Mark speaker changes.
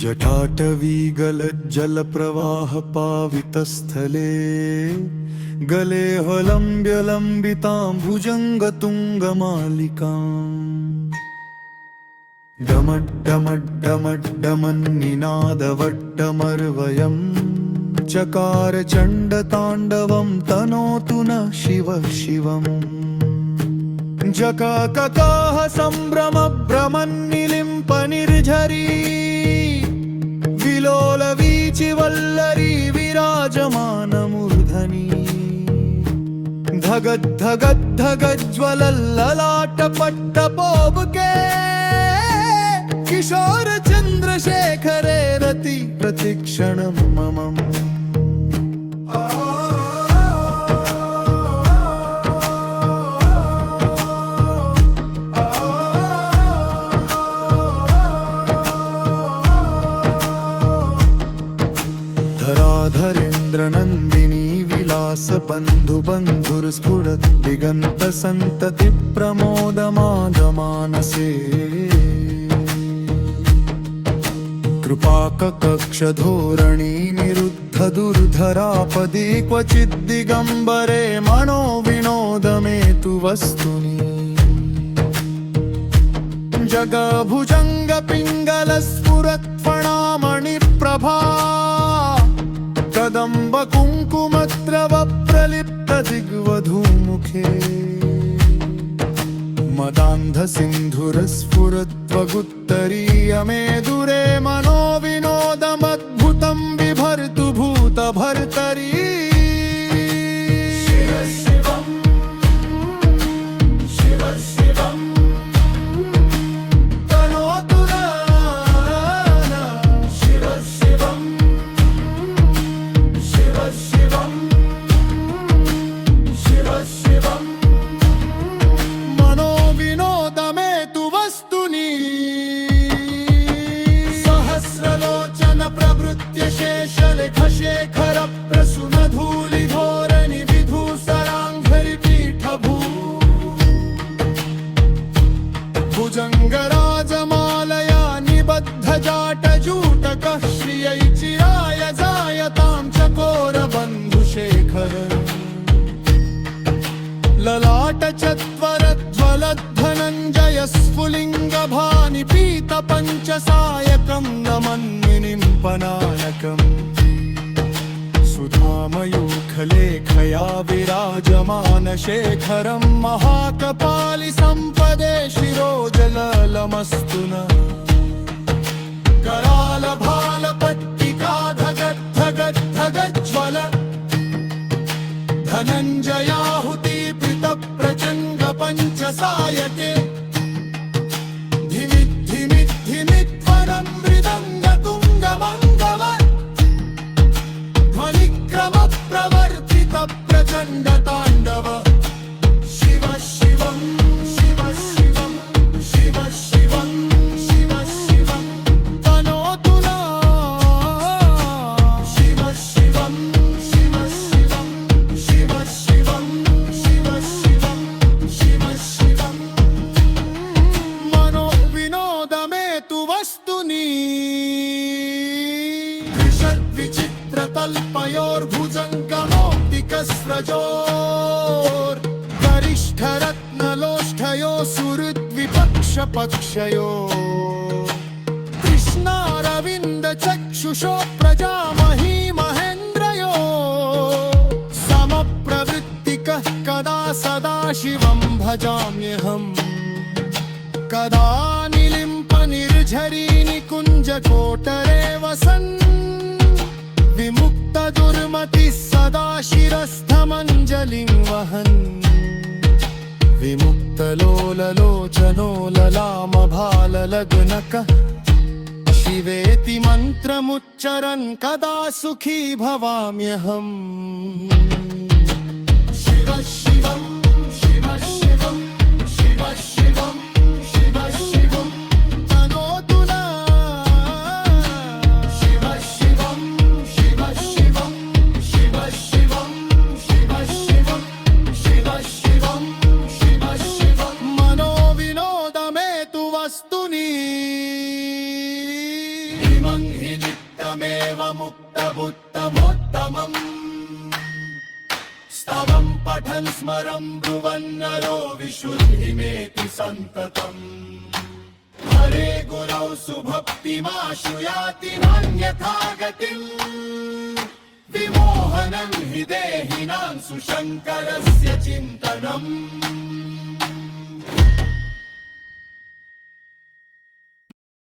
Speaker 1: जटाटवी गलज्जलप्रवाह पावितस्थले गले हलम्ब्य लम्बितां भुजङ्गतुङ्गमालिकाम् डमड्डमड्डमड्डमन्निनादवड्डमर्वयम् चकार चण्डताण्डवं तनोतु न शिवः शिवम् जकाककाः सम्भ्रम भ्रमन्निलिम्प निर्झरी विलोलवीचिवल्लरी विराजमानमूर्धनि धगद्धगद्धगज्ज्वलल्ललाटपट्टपोबके किशोर चन्द्रशेखरे रति प्रतिक्षणं मम धराधरेन्द्रनन्दिनी विलास बन्धुबन्धुर्स्फुरत् दिगन्त सन्तति प्रमोदमादमानसे कृपाककक्षधोरणी निरुद्ध दुर्धरापदी क्वचिद्दिगम्बरे मनो विनोदमे तु वस्तुनि जगभुजङ्गपिङ्गलस्फुरत्फणामणिप्रभा कदम्ब कुङ्कुमद्रव प्रलिप्त दिग्वधूमुखे मदान्ध सिन्धुरस्फुरद्वगुत्तरीयमे दुरे मनो विनोदमद्भुतं बिभर्तु भूतभर्तरी शेखर प्रसून धूलि धोरणि विधूसराङ्घ्रि पीठभू भुजङ्गराजमालया निबद्ध जाटजूटकः श्रियै चिराय जायतां चकोरबन्धुशेखर ललाटचत्वरज्वलद्धनञ्जय स्फुलिङ्गभानि पीतपञ्चसायकं नमन्मिनिं पनायकम् सुधामयूखलेखया विराजमान शेखरं महाकपालि सम्पदे शिरोजललमस्तु न करालभालपट्टिका धगद्धगद्धगज्ज्वल धनञ्जयाहुति पृतप्रचण्ड पञ्चसायके धिमिद्धिमिद्धिमिध्वनं मृदङ्गतुङ्गमङ्गव प्रवर्तित प्रचण्ड ताण्डव शिव शिवं शिव शिवं शिव शिवं शिव शिवं तनोतु न शिव शिवं शिव शिवं शिव शिवं शिव शिवं शिव शिवं मनो विनोदमे तु वस्तुनि तल्पयोर्भुजङ्गमौक्तिकस्रजोर्गरिष्ठरत्नलोष्ठयो सुहृद्विपक्षपक्षयो कृष्णारविन्दचक्षुषो प्रजामही महेन्द्रयो समप्रवृत्तिकः कदा सदा शिवं भजाम्यहम् कदा निलिम्प निर्झरी निकुञ्जकोटरे वसन् विमुक्त दुर्मति सदा शिरस्थमञ्जलिं वहन् विमुक्तलोललोचनो ललामभाललग्नकः शिवेति मन्त्रमुच्चरन् कदा सुखी भवाम्यहम् शिव शिवं शिव शिवं शिव शिवं शिव शिवं तनोतु न शिव शिवं शिव शिवं शिव शिवं शिव शिवं शिव शिवं शिव शिवं मनो विनोदमे तु वस्तुनि जीवमुक्तमुत्तमोत्तमम् स्तवं पठन् स्मरं ब्रुवन्नरो विशुद्धिमेति सन्ततम् हरे गुरौ सुभक्तिमाशुयाति नान्यथा गतिम् विमोहनं हि देहिनां सुशङ्करस्य चिन्तनम्